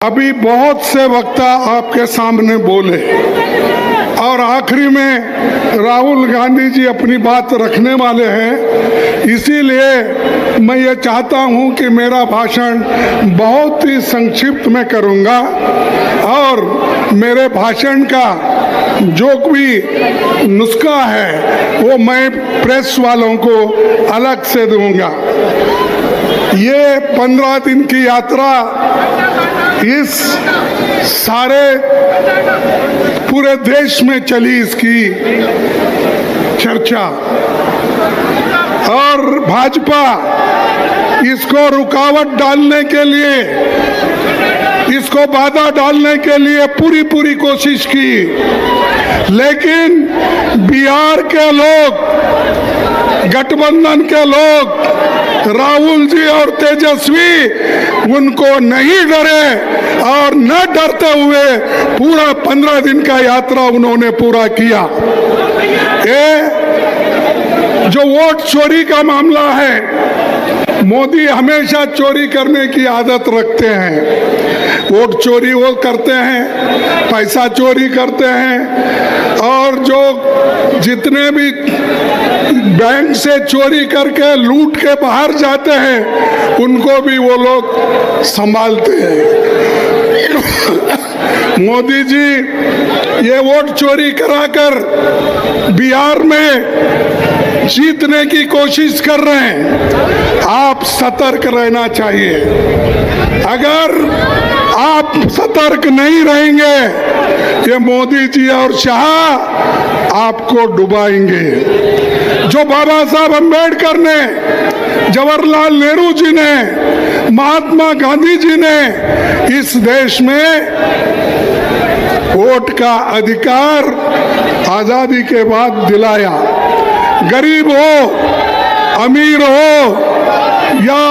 अभी बहुत से वक्ता आपके सामने बोले और आखिरी में राहुल गांधी जी अपनी बात रखने वाले हैं। इसीलिए मैं ये चाहता हूं कि मेरा भाषण बहुत ही संक्षिप्त में करूंगा और मेरे भाषण का जो भी नुस्खा है वो मैं प्रेस वालों को अलग से दूंगा। ये 15 दिन की यात्रा इस सारे पूरे देश में चली, इसकी चर्चा, और भाजपा इसको रुकावट डालने के लिए, इसको बाधा डालने के लिए पूरी कोशिश की, लेकिन बिहार के लोग, गठबंधन के लोग, राहुल जी और तेजस्वी उनको नहीं डरे और न डरते हुए पूरा 15 दिन का यात्रा उन्होंने पूरा किया। ये जो वोट चोरी का मामला है, मोदी हमेशा चोरी करने की आदत रखते हैं। वोट चोरी वो करते हैं, पैसा चोरी करते हैं, और जो जितने भी बैंक से चोरी करके लूट के बाहर जाते हैं उनको भी वो लोग संभालते हैं। मोदी जी ये वोट चोरी कराकर बिहार में जीतने की कोशिश कर रहे हैं। आप सतर्क रहना चाहिए। अगर आप सतर्क नहीं रहेंगे, ये मोदी जी और शाह आपको डुबाएंगे। जो बाबा साहब अम्बेडकर ने, जवाहरलाल नेहरू जी ने, महात्मा गांधी जी ने इस देश में वोट का अधिकार आजादी के बाद दिलाया, गरीब हो, अमीर हो या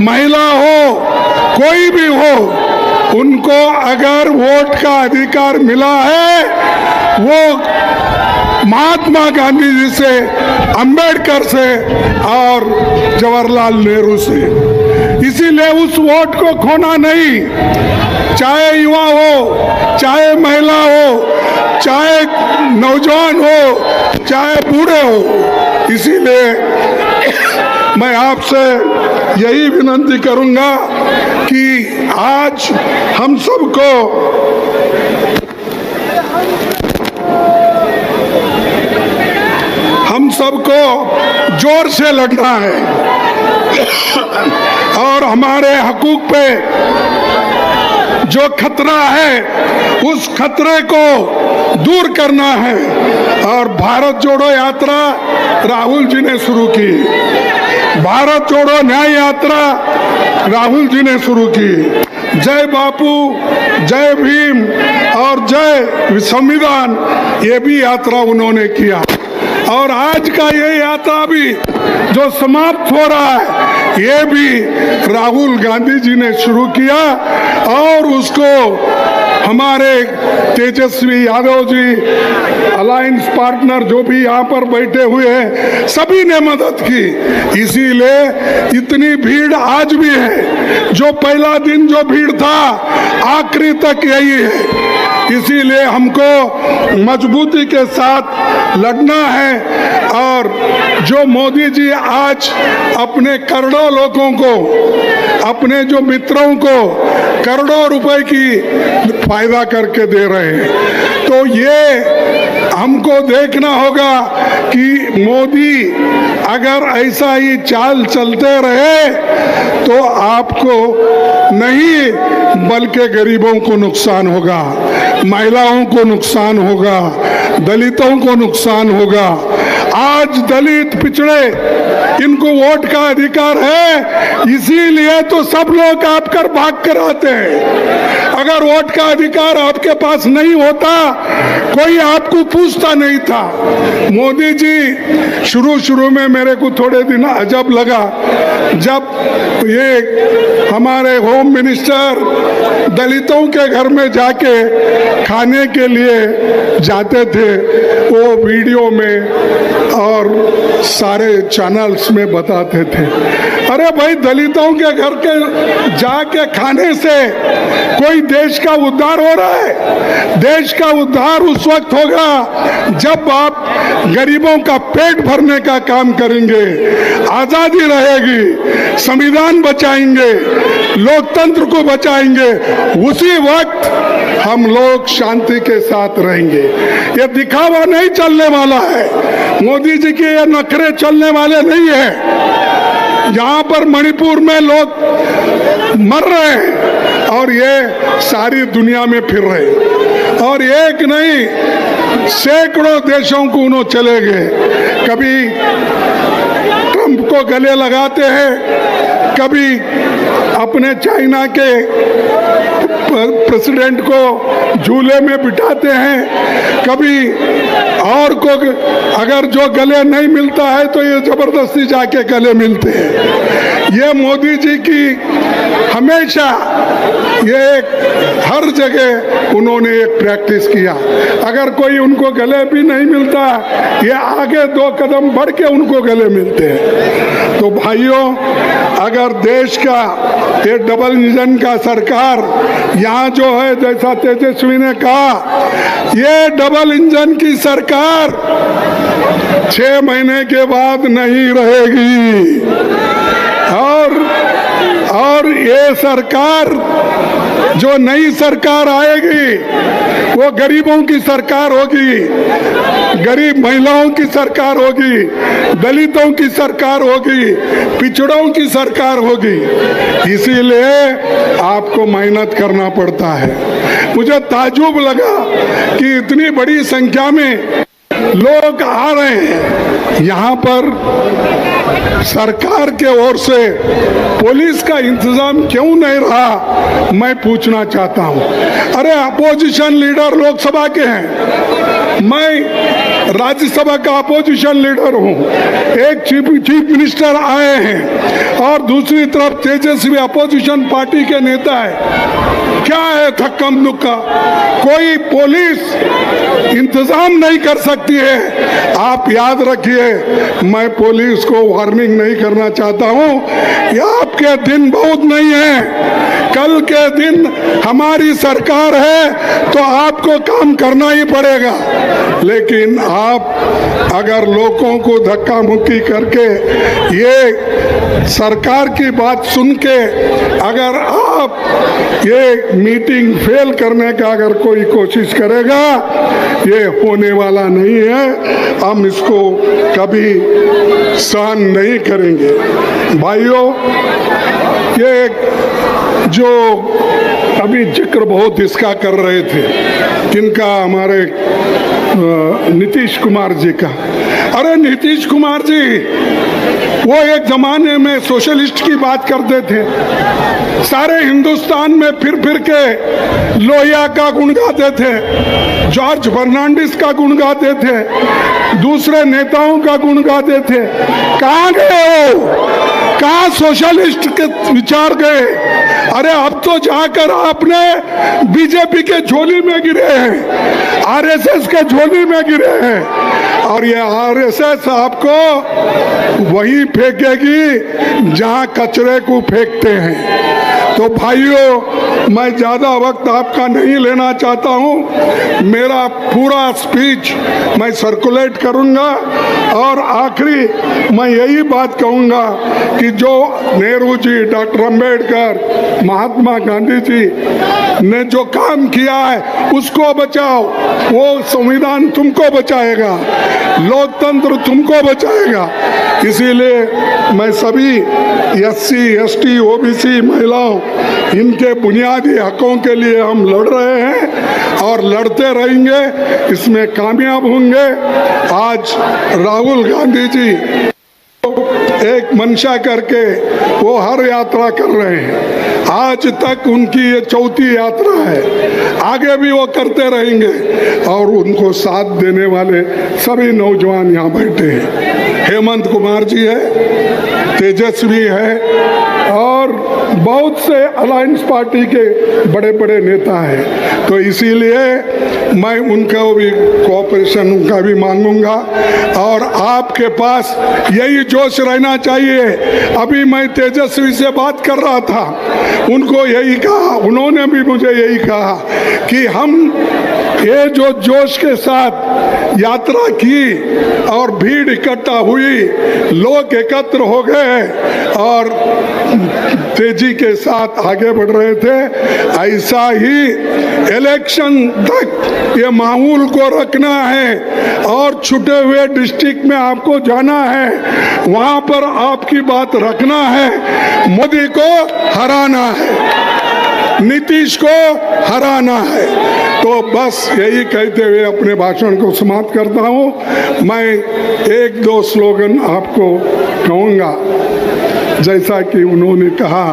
महिला हो, कोई भी हो, उनको अगर वोट का अधिकार मिला है वो महात्मा गांधी जी से, अंबेडकर से और जवाहरलाल नेहरू से। इसीलिए उस वोट को खोना नहीं, चाहे युवा हो, चाहे महिला हो, चाहे नौजवान हो, चाहे बूढ़े हो। इसीलिए मैं आपसे यही विनती करूंगा कि आज हम सबको जोर से लड़ना है और हमारे हकूक पे जो खतरा है उस खतरे को दूर करना है। और भारत जोड़ो यात्रा राहुल जी ने शुरू की, भारत जोड़ो न्याय यात्रा राहुल जी ने शुरू की। जय बापू, जय भीम और जय संविधान, ये भी यात्रा उन्होंने किया। और आज का ये यात्रा भी जो समाप्त हो रहा है, ये भी राहुल गांधी जी ने शुरू किया और उसको हमारे तेजस्वी यादव जी, अलायंस पार्टनर जो भी यहाँ पर बैठे हुए हैं, सभी ने मदद की। इसीलिए इतनी भीड़ आज भी है। जो पहला दिन जो भीड़ था, आखिरी तक यही है। इसीलिए हमको मजबूती के साथ लड़ना है। और जो मोदी जी आज अपने करोड़ों लोगों को, अपने जो मित्रों को करोड़ों रुपए की फायदा करके दे रहे हैं, तो ये हमको देखना होगा कि मोदी अगर ऐसा ही चाल चलते रहे तो आपको नहीं बल्कि गरीबों को नुकसान होगा, महिलाओं को नुकसान होगा, दलितों को नुकसान होगा। आज दलित, पिछड़े, इनको वोट का अधिकार है, इसीलिए तो सब लोग आप कर भाग कर आते हैं। अगर वोट का अधिकार आपके पास नहीं होता, कोई आपको पूछता नहीं था। मोदी जी, शुरू में मेरे को थोड़े दिन अजब लगा जब ये हमारे होम मिनिस्टर दलितों के घर में जाके खाने के लिए जाते थे, वो वीडियो में और सारे चैनल्स में बताते थे। अरे भाई, दलितों के घर के जाके खाने से कोई देश का उद्धार हो रहा है? देश का उद्धार उस वक्त होगा जब आप गरीबों का पेट भरने का काम करेंगे, आजादी रहेगी, संविधान बचाएंगे, लोकतंत्र को बचाएंगे, उसी वक्त हम लोग शांति के साथ रहेंगे। ये दिखावा नहीं चलने वाला है, मोदी जी के ये नखरे चलने वाले नहीं है। यहाँ पर मणिपुर में लोग मर रहे हैं और ये सारी दुनिया में फिर रहे हैं, और एक नहीं सैकड़ों देशों को उन्होंने चले गए। कभी ट्रंप को गले लगाते हैं, कभी अपने चाइना के प्रेसिडेंट को झूले में बिठाते हैं, कभी और को अगर जो गले नहीं मिलता है तो ये जबरदस्ती जाके गले मिलते हैं। ये मोदी जी की हमेशा ये हर जगह उन्होंने एक प्रैक्टिस किया। अगर कोई उनको गले भी नहीं मिलता, ये आगे 2 कदम बढ़ के उनको गले मिलते हैं। तो भाइयों, अगर देश का ये डबल इंजन का सरकार यहाँ जो है, जैसा तेजस्वी ने कहा, ये डबल इंजन की सरकार 6 महीने के बाद नहीं रहेगी, और ये सरकार जो नई सरकार आएगी वो गरीबों की सरकार होगी, गरीब महिलाओं की सरकार होगी, दलितों की सरकार होगी, पिछड़ों की सरकार होगी। इसीलिए आपको मेहनत करना पड़ता है। मुझे ताज्जुब लगा कि इतनी बड़ी संख्या में लोग आ रहे हैं यहाँ पर। सरकार के ओर से पुलिस का इंतजाम क्यों नहीं रहा, मैं पूछना चाहता हूँ। अरे अपोजिशन लीडर लोकसभा के हैं, मैं राज्यसभा का अपोजिशन लीडर हूँ, एक चीफ मिनिस्टर आए हैं और दूसरी तरफ तेजस्वी अपोजिशन पार्टी के नेता है। क्या है थक्कम दुक्का? कोई पुलिस इंतजाम नहीं कर सकती है। आप याद रखिए, मैं पुलिस को वार्निंग नहीं करना चाहता हूँ, ये आपके दिन बहुत नहीं है। कल के दिन हमारी सरकार है तो आपको काम करना ही पड़ेगा। लेकिन आप अगर लोगों को धक्का मुक्की करके ये सरकार की बात सुन के अगर आप ये मीटिंग फेल करने का अगर कोई कोशिश करेगा, ये होने वाला नहीं है। हम इसको कभी सहन नहीं करेंगे। भाइयों, ये जो अभी जिक्र बहुत इसका कर रहे थे, किनका, हमारे नीतीश कुमार जी का। अरे नीतीश कुमार जी, वो एक जमाने में सोशलिस्ट की बात करते थे, सारे हिंदुस्तान में फिर के लोहिया का गुण गाते थे, जॉर्ज फर्नांडिस का गुण गाते थे, दूसरे नेताओं का गुण गाते थे। कहाँ गए हो? कहाँ सोशलिस्ट के विचार गए? अरे अब तो जाकर आपने बीजेपी के झोली में गिरे हैं, आरएसएस के झोली में गिरे हैं, और ये आरएसएस आपको वही फेंकेगी जहां कचरे को फेंकते हैं। तो भाइयों, मैं ज़्यादा वक्त आपका नहीं लेना चाहता हूं। मेरा पूरा स्पीच मैं सर्कुलेट करूंगा और आखिरी मैं यही बात कहूंगा कि जो नेहरू जी, डॉक्टर अंबेडकर, महात्मा गांधी जी ने जो काम किया है उसको बचाओ। वो संविधान तुमको बचाएगा, लोकतंत्र तुमको बचाएगा। इसीलिए मैं सभी एससी, एसटी, ओबीसी महिलाओं, इनके बुनियादी हकों के लिए हम लड़ रहे हैं और लड़ते रहेंगे, इसमें कामयाब होंगे। आज राहुल गांधी जी एक मंशा करके वो हर यात्रा कर रहे हैं। आज तक उनकी ये चौथी यात्रा है, आगे भी वो करते रहेंगे। और उनको साथ देने वाले सभी नौजवान यहाँ बैठे हैं। हेमंत कुमार जी है, तेजस्वी है और बहुत से अलायंस पार्टी के बड़े बड़े नेता हैं। तो इसीलिए मैं उनका भी कोऑपरेशन उनका भी मांगूंगा और आपके पास यही जोश रहना चाहिए। अभी मैं तेजस्वी से बात कर रहा था, उनको यही कहा, उन्होंने भी मुझे यही कहा कि हम ये जो जोश के साथ यात्रा की और भीड़ इकट्ठा हुई, लोग एकत्र हो गए और तेजी के साथ आगे बढ़ रहे थे, ऐसा ही इलेक्शन तक ये माहौल को रखना है और छूटे हुए डिस्ट्रिक्ट में आपको जाना है, वहां पर आपकी बात रखना है। मोदी को हराना है, नीतीश को हराना है। तो बस यही कहते हुए अपने भाषण को समाप्त करता हूं। मैं एक दो स्लोगन आपको कहूंगा, जैसा कि उन्होंने कहा,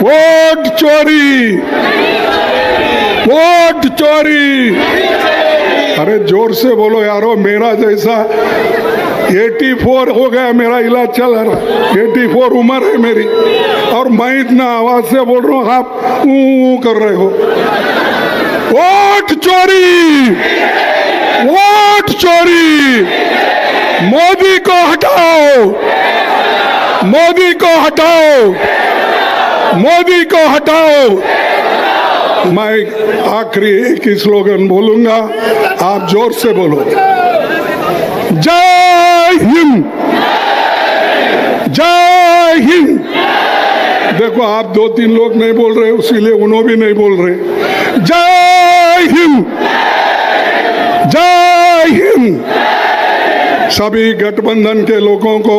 वोट चोरी, वोट चोरी। अरे जोर से बोलो यारो, मेरा जैसा 84 हो गया, मेरा इलाज चल रहा, 84 उम्र है मेरी और मैं इतना आवाज से बोल रहा हूँ, आप ऊ कर रहे हो। वोट चोरी, वोट चोरी, मोदी को हटाओ, मोदी को हटाओ, मोदी को हटाओ। मैं आखिरी एक ही स्लोगन बोलूंगा, आप जोर से बोलो, जय हिंद, जय हिंद। देखो आप दो तीन लोग नहीं बोल रहे, इसीलिए उन्हों भी नहीं बोल रहे। जय हिंद, जय हिंद। सभी गठबंधन के लोगों को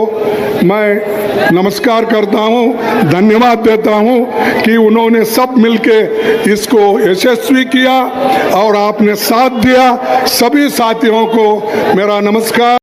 मैं नमस्कार करता हूं, धन्यवाद देता हूं कि उन्होंने सब मिलके इसको यशस्वी किया और आपने साथ दिया। सभी साथियों को मेरा नमस्कार।